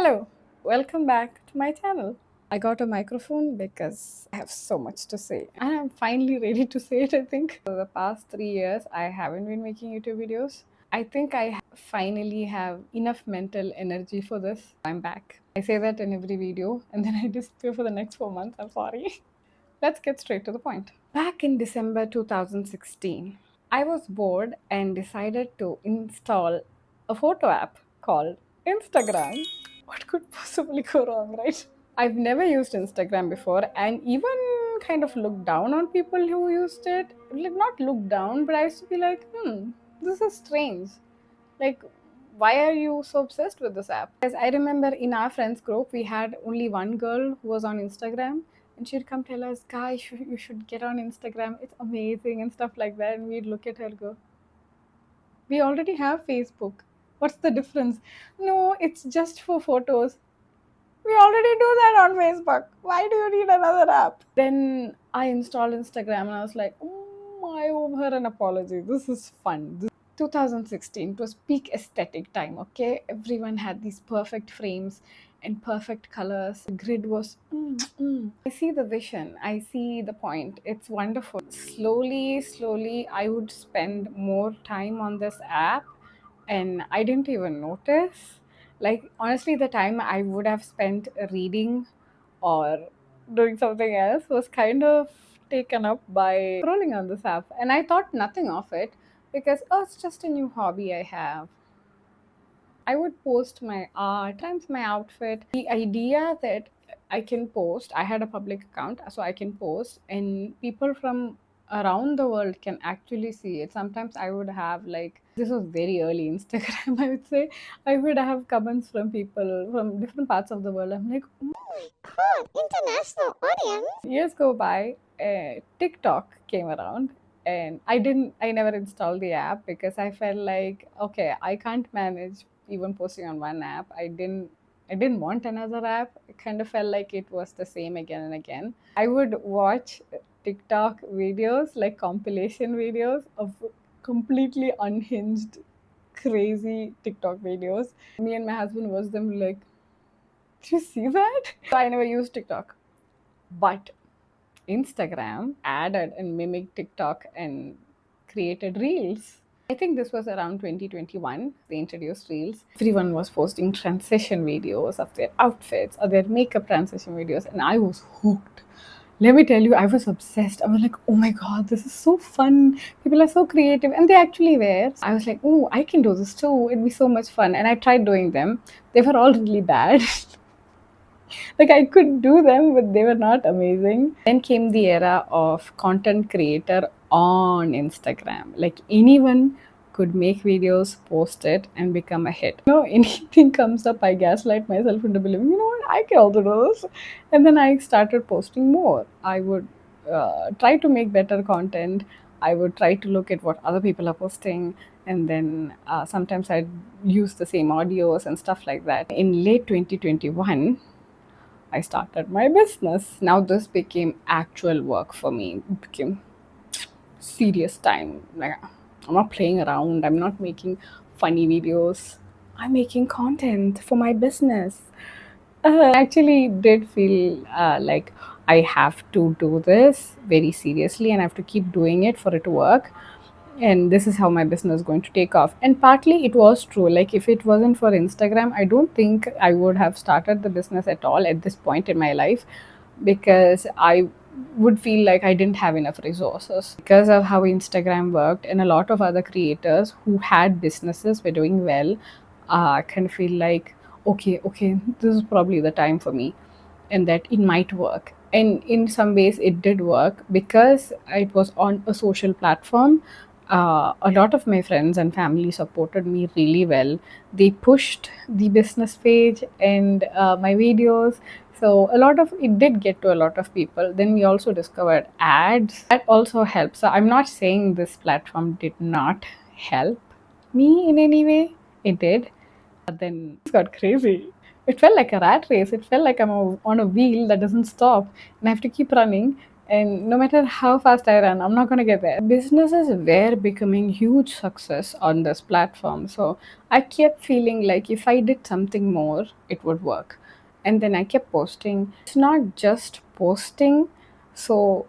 Hello, welcome back to my channel. I got a microphone because I have so much to say and I'm finally ready to say it. I think for the past 3 years I haven't been making YouTube videos. I think I finally have enough mental energy for this. I'm back. I say that in every video and then I disappear for the next 4 months. I'm sorry. Let's get straight to the point. Back in December 2016, I was bored and decided to install a photo app called Instagram. What could possibly go wrong, right? I've never used Instagram before and even kind of looked down on people who used it. Like, not look down, but I used to be like, this is strange. Like, why are you so obsessed with this app? Because I remember in our friends group, we had only one girl who was on Instagram, and she'd come tell us, guys, you should get on Instagram. It's amazing and stuff like that. And we'd look at her and go, we already have Facebook. What's the difference? No, it's just for photos. We already do that on Facebook. Why do you need another app? Then I installed Instagram and I was like, oh, I owe her an apology. This is fun. 2016, it was peak aesthetic time, okay? Everyone had these perfect frames and perfect colors. The grid was, I see the vision, I see the point. It's wonderful. Slowly, I would spend more time on this app and I didn't even notice. Like, honestly, the time I would have spent reading or doing something else was kind of taken up by scrolling on this app. And I thought nothing of it because, oh, it's just a new hobby I have. I would post my art, times my outfit. The idea that I can post, I had a public account, so I can post, and people from around the world can actually see it. Sometimes I would have, like, this was very early Instagram, I would say. I would have comments from people from different parts of the world. I'm like, oh my god, international audience. Years go by, TikTok came around and I never installed the app because I felt like, okay, I can't manage even posting on one app. I didn't want another app. It kind of felt like it was the same again and again. I would watch TikTok videos, like compilation videos of completely unhinged crazy TikTok videos. Me and my husband watched them like, do you see that? So I never used TikTok, but Instagram added and mimicked TikTok and created Reels. I think this was around 2021. They introduced Reels. Everyone was posting transition videos of their outfits or their makeup transition videos, and I was hooked. Let me tell you, I was obsessed. I was like, oh my god, this is so fun. People are so creative, and they actually were. I was like, oh, I can do this too. It'd be so much fun. And I tried doing them. They were all really bad. Like, I could do them, but they were not amazing. Then came the era of content creator on Instagram. Like, anyone could make videos, post it, and become a hit. Anything comes up, I gaslight myself into believing, you know what, I can also do this. And then I started posting more. I would try to make better content. I would try to look at what other people are posting, and then sometimes I'd use the same audios and stuff like that. In late 2021, I started my business. Now this became actual work for me. It became serious time. Like, I'm not playing around. I'm not making funny videos. I'm making content for my business. I actually did feel like I have to do this very seriously and I have to keep doing it for it to work, and this is how my business is going to take off. And partly it was true. Like, if it wasn't for Instagram, I don't think I would have started the business at all at this point in my life, because I would feel like I didn't have enough resources because of how Instagram worked. And a lot of other creators who had businesses were doing well. Can feel like, okay, this is probably the time for me, and that it might work. And in some ways it did work because it was on a social platform. A lot of my friends and family supported me really well. They pushed the business page and my videos, so a lot of it did get to a lot of people. Then we also discovered ads. That also helps. So I'm not saying this platform did not help me in any way. It did. But then it got crazy. It felt like a rat race. It felt like I'm on a wheel that doesn't stop and I have to keep running. And no matter how fast I run, I'm not going to get there. Businesses were becoming huge success on this platform. So I kept feeling like if I did something more, it would work. And then I kept posting. It's not just posting. So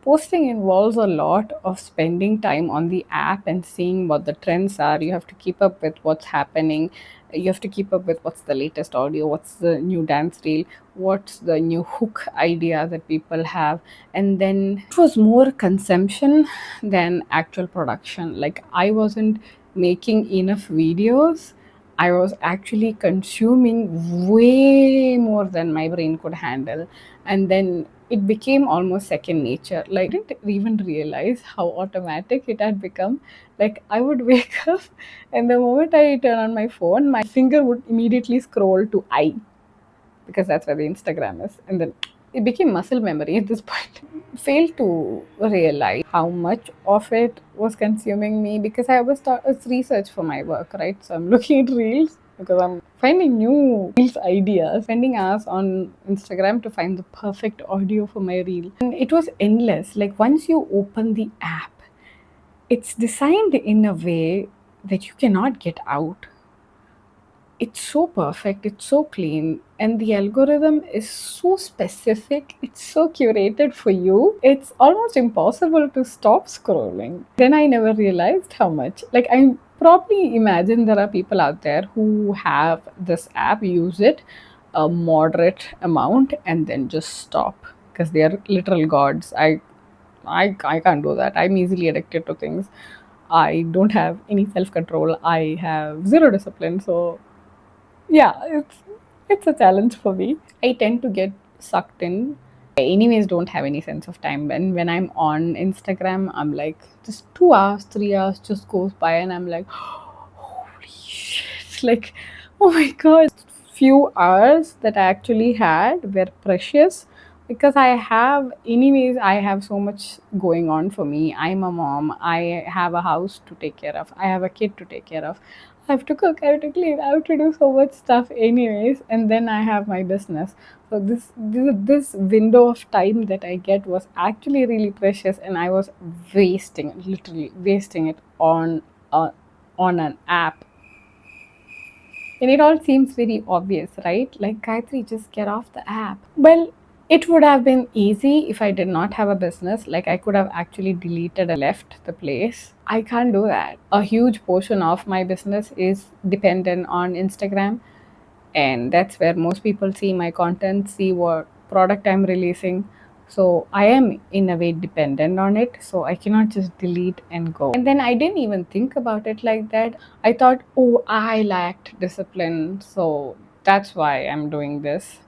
posting involves a lot of spending time on the app and seeing what the trends are. You have to keep up with what's happening. You have to keep up with what's the latest audio, what's the new dance reel, what's the new hook idea that people have. And then it was more consumption than actual production. Like I wasn't making enough videos, I was actually consuming way more than my brain could handle. And then it became almost second nature. Like I didn't even realize how automatic it had become. Like I would wake up and the moment I turn on my phone, my finger would immediately scroll to I, because that's where the Instagram is. And then it became muscle memory at this point. Failed to realize how much of it was consuming me because I was taught it's research for my work, right? So I'm looking at reels because I'm finding new reels ideas, spending hours on Instagram to find the perfect audio for my reel. And it was endless. Like once you open the app, it's designed in a way that you cannot get out. It's so perfect, it's so clean, and the algorithm is so specific, it's so curated for you. It's almost impossible to stop scrolling. Then I never realized how much. Like, I probably imagine there are people out there who have this app, use it a moderate amount, and then just stop because they are literal gods. I can't do that. I'm easily addicted to things. I don't have any self control. I have zero discipline. So yeah, it's a challenge for me. I tend to get sucked in. I anyways don't have any sense of time, and when I'm on Instagram, I'm like just 2 hours, 3 hours just goes by, and I'm like, holy shit! Like, oh my god, few hours that I actually had were precious because I have so much going on for me. I'm a mom, I have a house to take care of, I have a kid to take care of, I have to cook, I have to clean, I have to do so much stuff anyways, and then I have my business. So this window of time that I get was actually really precious, and I was literally wasting it uh, on an app. And it all seems very obvious, right? Like, Gayatri, just get off the app. Well, it would have been easy if I did not have a business. Like, I could have actually deleted and left the place. I can't do that. A huge portion of my business is dependent on Instagram, and that's where most people see my content, see what product I'm releasing. So I am in a way dependent on it, so I cannot just delete and go. And then I didn't even think about it like that. I thought, oh, I lacked discipline, so that's why I'm doing this.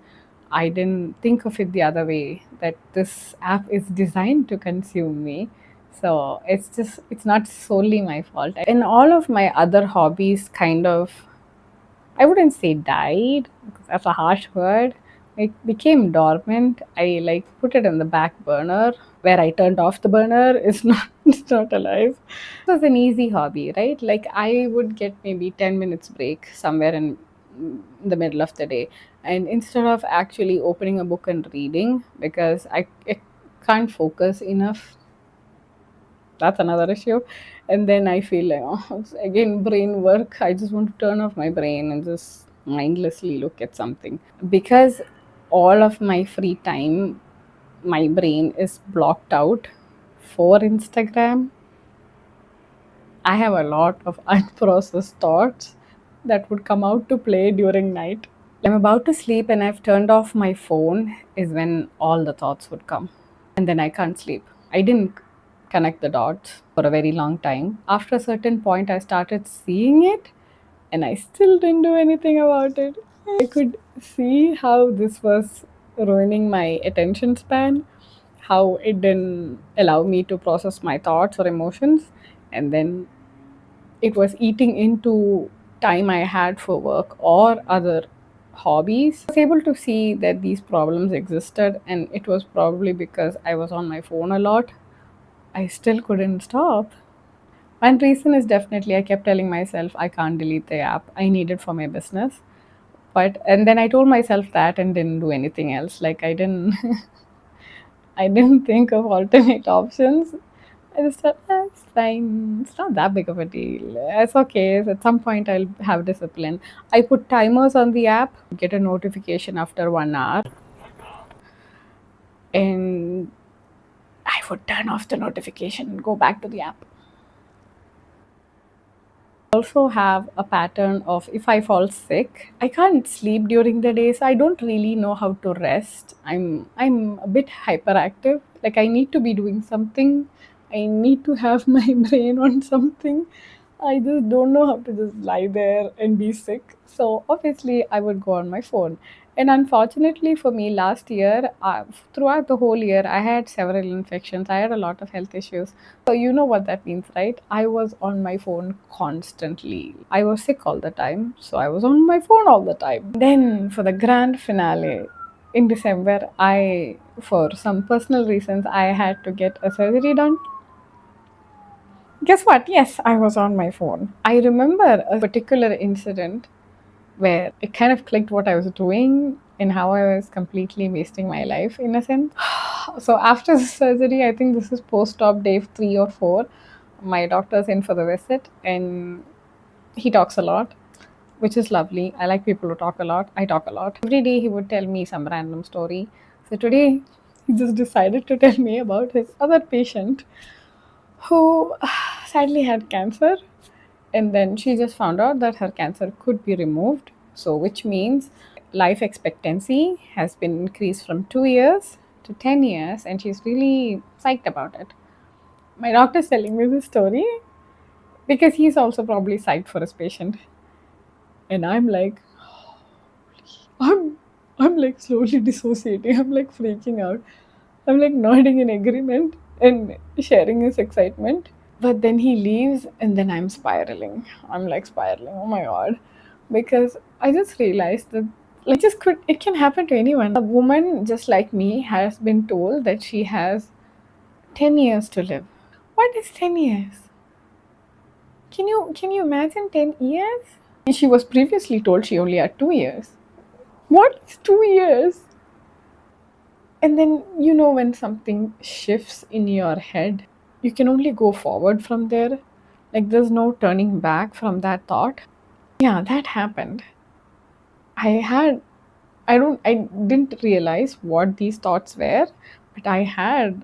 I didn't think of it the other way, that this app is designed to consume me. So it's not solely my fault. And all of my other hobbies kind of, I wouldn't say died, because that's a harsh word. It became dormant. I like put it in the back burner where I turned off the burner. It's not it's not alive. It was an easy hobby, right? Like I would get maybe 10 minutes break somewhere in the middle of the day. And instead of actually opening a book and reading, because I can't focus enough, that's another issue. And then I feel like, oh, it's again brain work. I just want to turn off my brain and just mindlessly look at something, because all of my free time, my brain is blocked out for Instagram. I have a lot of unprocessed thoughts that would come out to play during night. I'm about to sleep and I've turned off my phone is when all the thoughts would come. And then I can't sleep. I didn't connect the dots for a very long time. After a certain point, I started seeing it and I still didn't do anything about it. I could see how this was ruining my attention span, how it didn't allow me to process my thoughts or emotions. And then it was eating into time I had for work or other hobbies. I was able to see that these problems existed, and it was probably because I was on my phone a lot. I still couldn't stop. One reason is definitely I kept telling myself I can't delete the app. I need it for my business. But and then I told myself that and didn't do anything else. Like I didn't I didn't think of alternate options. I just thought, it's fine. It's not that big of a deal. It's okay. At some point, I'll have discipline. I put timers on the app, get a notification after 1 hour, and I would turn off the notification and go back to the app. Also have a pattern of if I fall sick, I can't sleep during the day, so I don't really know how to rest. I'm a bit hyperactive. Like I need to be doing something. I need to have my brain on something. I just don't know how to just lie there and be sick. So obviously I would go on my phone. And unfortunately for me, last year, throughout the whole year, I had several infections. I had a lot of health issues. So you know what that means, right? I was on my phone constantly. I was sick all the time, so I was on my phone all the time. Then for the grand finale in December, for some personal reasons, I had to get a surgery done. Guess what? Yes, I was on my phone. I remember a particular incident where it kind of clicked what I was doing and how I was completely wasting my life in a sense. So after the surgery, I think this is post-op day 3 or 4. My doctor's in for the visit, and he talks a lot, which is lovely. I like people who talk a lot. I talk a lot. Every day he would tell me some random story. So today he just decided to tell me about his other patient who sadly had cancer, and then she just found out that her cancer could be removed, so which means life expectancy has been increased from 2 years to 10 years, and she's really psyched about it. My doctor's telling me this story because he's also probably psyched for his patient, and i'm I'm like slowly dissociating. I'm like freaking out. I'm like nodding in agreement and sharing his excitement. But then he leaves, and then I'm spiraling. I'm like spiraling. Oh my god. Because I just realized that like just could it can happen to anyone. A woman just like me has been told that she has 10 years to live. What is 10 years? Can you imagine 10 years? She was previously told she only had 2 years. What is 2 years? And then, when something shifts in your head, you can only go forward from there. Like, there's no turning back from that thought. Yeah, that happened. I had, I didn't realize what these thoughts were, but I had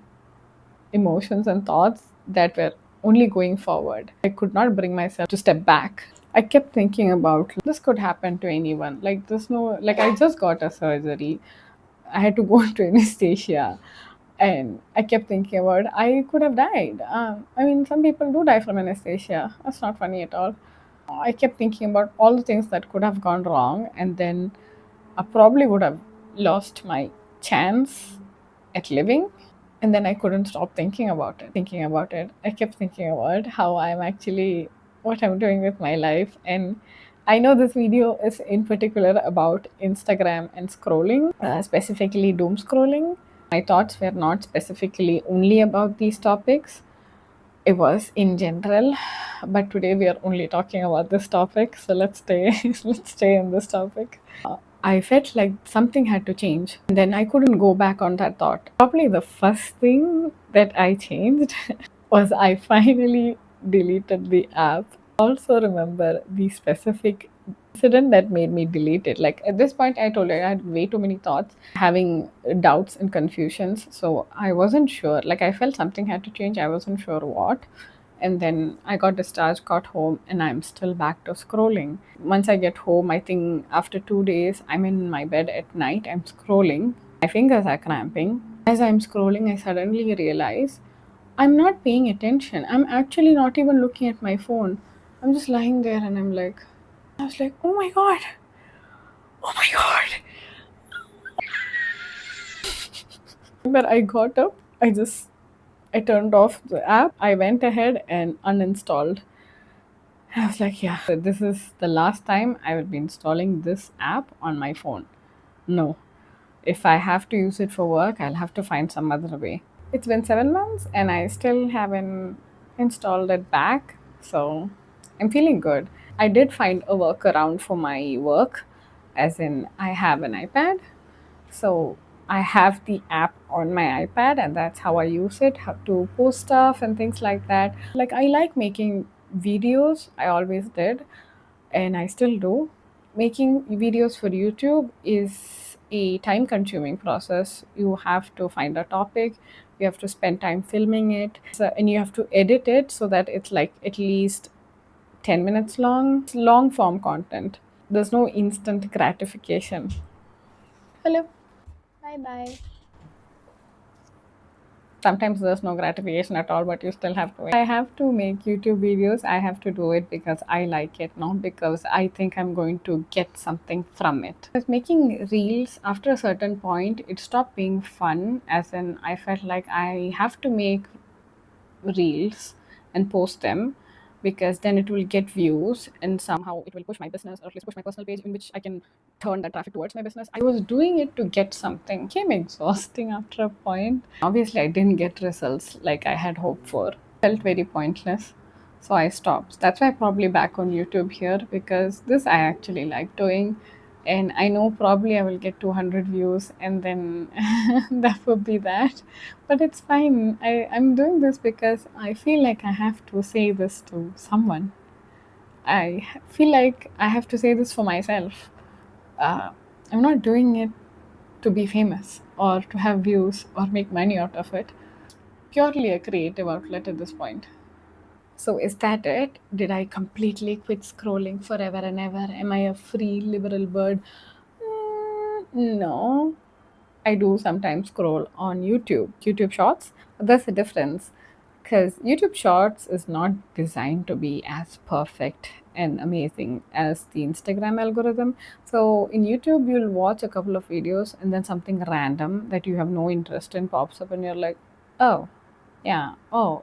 emotions and thoughts that were only going forward. I could not bring myself to step back. I kept thinking about this could happen to anyone. Like, there's no, like, I just got a surgery. I had to go into anesthesia. And I kept thinking about I could have died. I mean, some people do die from anesthesia. That's not funny at all. I kept thinking about all the things that could have gone wrong, and then I probably would have lost my chance at living. And then I couldn't stop thinking about it. Thinking about it, I kept thinking about how I'm actually what I'm doing with my life. And I know this video is in particular about Instagram and scrolling, specifically doom scrolling. My thoughts were not specifically only about these topics, it was in general, but today we are only talking about this topic, so let's stay let's stay in this topic. I felt like something had to change, and then I couldn't go back on that thought. Probably the first thing that I changed was I finally deleted the app. Also remember the specific incident that made me delete it. Like at this point, I told you I had way too many thoughts, having doubts and confusions. So I wasn't sure. Like I felt something had to change. I wasn't sure what. And then I got discharged, got home, and I'm still back to scrolling. Once I get home, I think after 2 days, I'm in my bed at night, I'm scrolling. My fingers are cramping. As I'm scrolling, I suddenly realize I'm not paying attention. I'm actually not even looking at my phone. I'm just lying there and I was like, oh my god, oh my god. But I got up, I turned off the app, I went ahead and uninstalled. I was like, yeah, this is the last time I will be installing this app on my phone. No. If I have to use it for work, I'll have to find some other way. It's been 7 months and I still haven't installed it back. So I'm feeling good. I did find a workaround for my work, as in, I have an iPad. So I have the app on my iPad, and that's how I use it, how to post stuff and things like that. Like, I like making videos, I always did, and I still do. Making videos for YouTube is a time consuming process. You have to find a topic, you have to spend time filming it, and you have to edit it so that it's like at least 10 minutes long. It's long form content. There's no instant gratification. Hello. Bye bye. Sometimes there's no gratification at all, but you still have to. I have to make YouTube videos. I have to do it because I like it, not because I think I'm going to get something from it. Because making reels, after a certain point, it stopped being fun, as in I felt like I have to make reels and post them because then it will get views and somehow it will push my business, or at least push my personal page in which I can turn that traffic towards my business. I was doing it to get something. It became exhausting after a point. Obviously, I didn't get results like I had hoped for. Felt very pointless. So I stopped. That's why I'm probably back on YouTube here, because this I actually like doing. And I know probably I will get 200 views and then that would be that. But it's fine. I'm doing this because I feel like I have to say this to someone. Feel like I have to say this for myself. Uh, I'm not doing it to be famous or to have views or make money out of it. Purely a creative outlet at this point. So is that it? Did I completely quit scrolling forever and ever? Am I a free liberal bird? No. I do sometimes scroll on YouTube Shorts. But there's a difference because YouTube Shorts is not designed to be as perfect and amazing as the Instagram algorithm. So in YouTube, you'll watch a couple of videos and then something random that you have no interest in pops up, and you're like, oh, yeah, oh,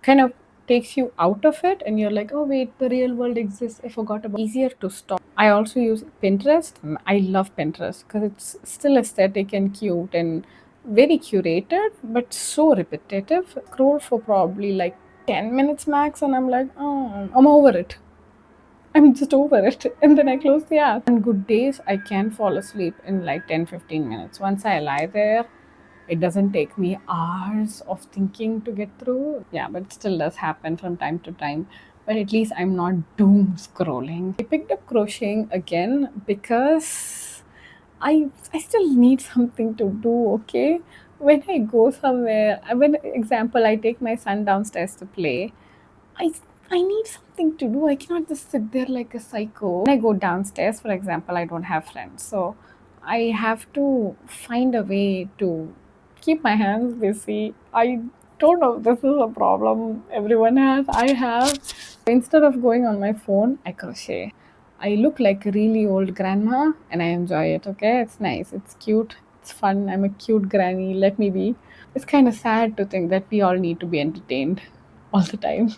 kind of takes you out of it, and you're like, oh wait, the real world exists, I forgot about. Easier to stop. I also use Pinterest. I love Pinterest because it's still aesthetic and cute and very curated, but so repetitive. Scroll for probably like 10 minutes max, and I'm like, oh, I'm over it. I'm just over it. And then I close the app. On good days, I can fall asleep in like 10-15 minutes. Once I lie there, it doesn't take me hours of thinking to get through. Yeah, but it still does happen from time to time. But at least I'm not doom scrolling. I picked up crocheting again because I still need something to do, okay? When I go somewhere, when example I take my son downstairs to play, I I need something to do. I cannot just sit there like a psycho. When I go downstairs, for example, I don't have friends. So I have to find a way to keep my hands busy. I don't know if this is a problem everyone has. I have. Instead of going on my phone, I crochet. I look like a really old grandma and I enjoy it, okay? It's nice, it's cute, it's fun. I'm a cute granny, let me be. It's kind of sad to think that we all need to be entertained all the time.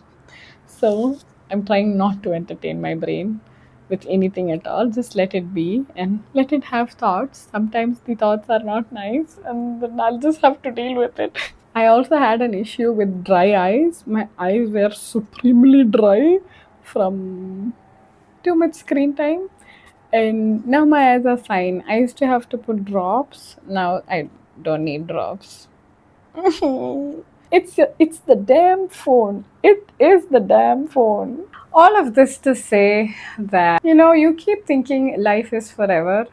So I'm trying not to entertain my brain with anything at all. Just let it be and let it have thoughts. Sometimes the thoughts are not nice, and then I'll just have to deal with it. I also had an issue with dry eyes. My eyes were supremely dry from too much screen time. And now my eyes are fine. I used to have to put drops. Now I don't need drops. It's the damn phone. It is the damn phone. All of this to say that you keep thinking life is forever,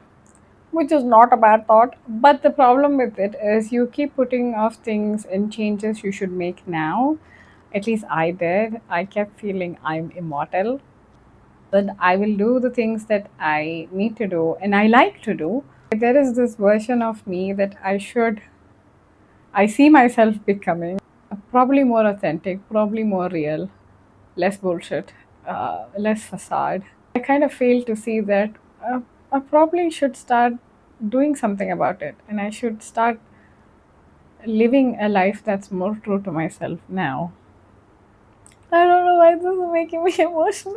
which is not a bad thought. But the problem with it is you keep putting off things and changes you should make now. At least I did. I kept feeling I'm immortal. That I will do the things that I need to do and I like to do. There is this version of me that I see myself becoming probably more authentic, probably more real, less bullshit, less facade. I kind of fail to see that I probably should start doing something about it, and I should start living a life that's more true to myself now. I don't know why this is making me emotional.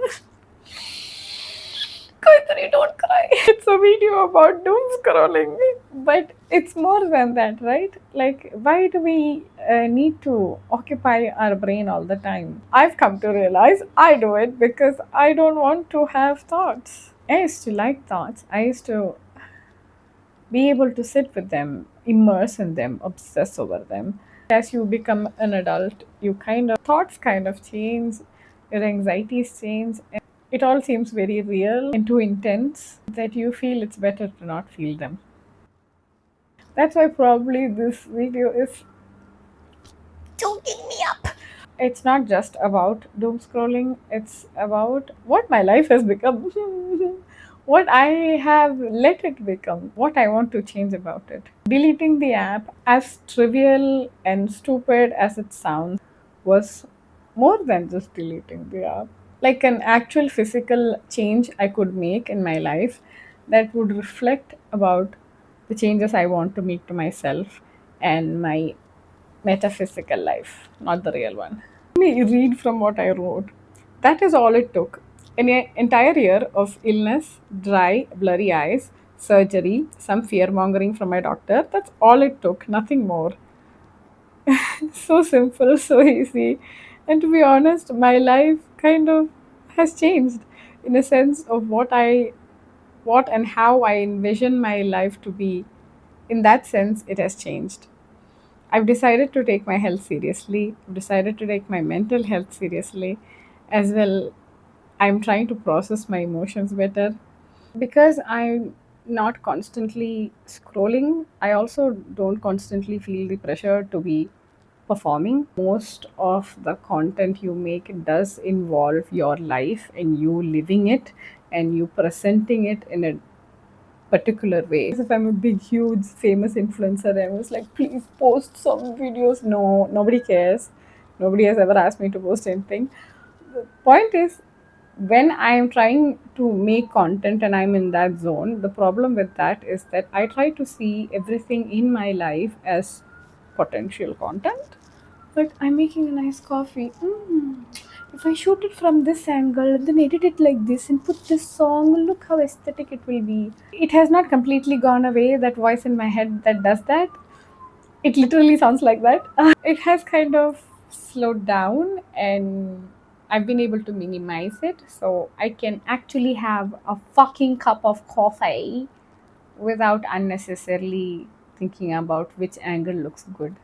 Gayatri, don't cry. It's a video about doom scrolling. But it's more than that, right? Like, why do we need to occupy our brain all the time? I've come to realize I do it because I don't want to have thoughts. I used to like thoughts. I used to be able to sit with them immerse in them, obsess over them. As you become an adult, you kind of thoughts kind of change, your anxieties change, and it all seems very real and too intense that you feel it's better to not feel them. That's why probably this video is choking me up. It's not just about doom scrolling, it's about what my life has become, what I have let it become, what I want to change about it. Deleting the app, as trivial and stupid as it sounds, was more than just deleting the app. Like an actual physical change I could make in my life that would reflect about the changes I want to make to myself and my metaphysical life, not the real one. Let me read from what I wrote. That is all it took. An entire year of illness, dry, blurry eyes, surgery, some fear mongering from my doctor. That's all it took, nothing more. So simple, so easy. And to be honest, my life kind of has changed in a sense of what and how I envision my life to be. In that sense, it has changed. I've decided to take my health seriously. I've decided to take my mental health seriously as well. I'm trying to process my emotions better. Because I'm not constantly scrolling, I also don't constantly feel the pressure to be performing. Most of the content you make does involve your life and you living it and you presenting it in a particular way. If I'm a big, huge, famous influencer, I was like, please post some videos. No, nobody cares. Nobody has ever asked me to post anything. The point is, when I'm trying to make content and I'm in that zone, the problem with that is that I try to see everything in my life as potential content. Like, I'm making a nice coffee. If I shoot it from this angle, then edit it like this and put this song, look how aesthetic it will be. It has not completely gone away, that voice in my head that does that. It literally sounds like that. It has kind of slowed down and I've been able to minimize it so I can actually have a fucking cup of coffee without unnecessarily thinking about which angle looks good.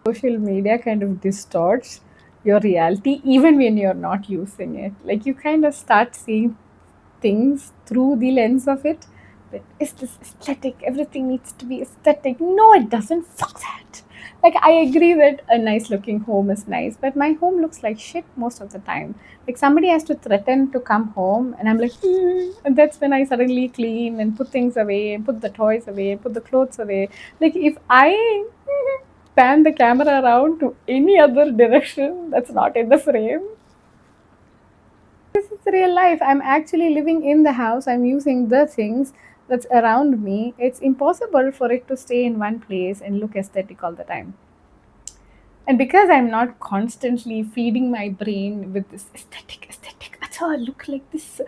Social media kind of distorts your reality even when you're not using it. Like you kind of start seeing things through the lens of it. But is this aesthetic? Everything needs to be aesthetic. No, it doesn't. Fuck that. Like I agree that a nice looking home is nice, but my home looks like shit most of the time. Like somebody has to threaten to come home, and I'm like, and that's when I suddenly clean and put things away, and put the toys away, put the clothes away. Like if I pan the camera around to any other direction that's not in the frame, this is real life. I'm actually living in the house. I'm using the things that's around me. It's impossible for it to stay in one place and look aesthetic all the time. And because I'm not constantly feeding my brain with this aesthetic, acha, look like this,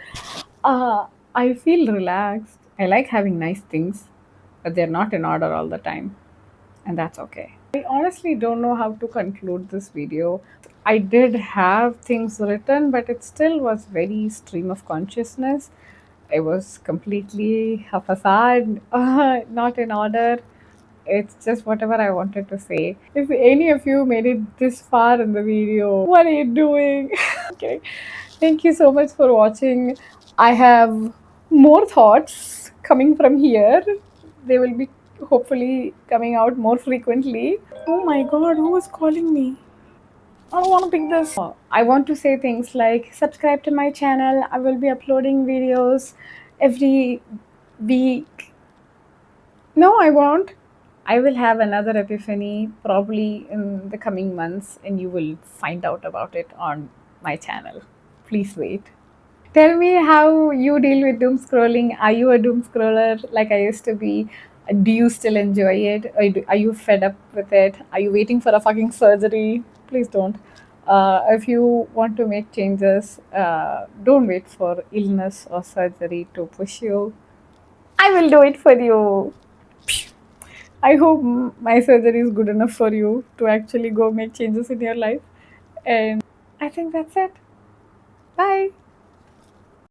I feel relaxed. I like having nice things, but they're not in order all the time. And that's okay. I honestly don't know how to conclude this video. I did have things written, but it still was very stream of consciousness. It was completely a facade, not in order. It's just whatever I wanted to say. If any of you made it this far in the video, what are you doing? Okay. Thank you so much for watching. I have more thoughts coming from here. They will be hopefully coming out more frequently. Oh my god, who is calling me? I don't want to pick this. I want to say things like subscribe to my channel. I will be uploading videos every week. No, I won't. I will have another epiphany probably in the coming months, and you will find out about it on my channel. Please wait. Tell me how you deal with doom scrolling. Are you a doom scroller like I used to be? Do you still enjoy it? Are you fed up with it? Are you waiting for a fucking surgery? Please don't. If you want to make changes, don't wait for illness or surgery to push you. I will do it for you. I hope my surgery is good enough for you to actually go make changes in your life. And I think that's it. Bye.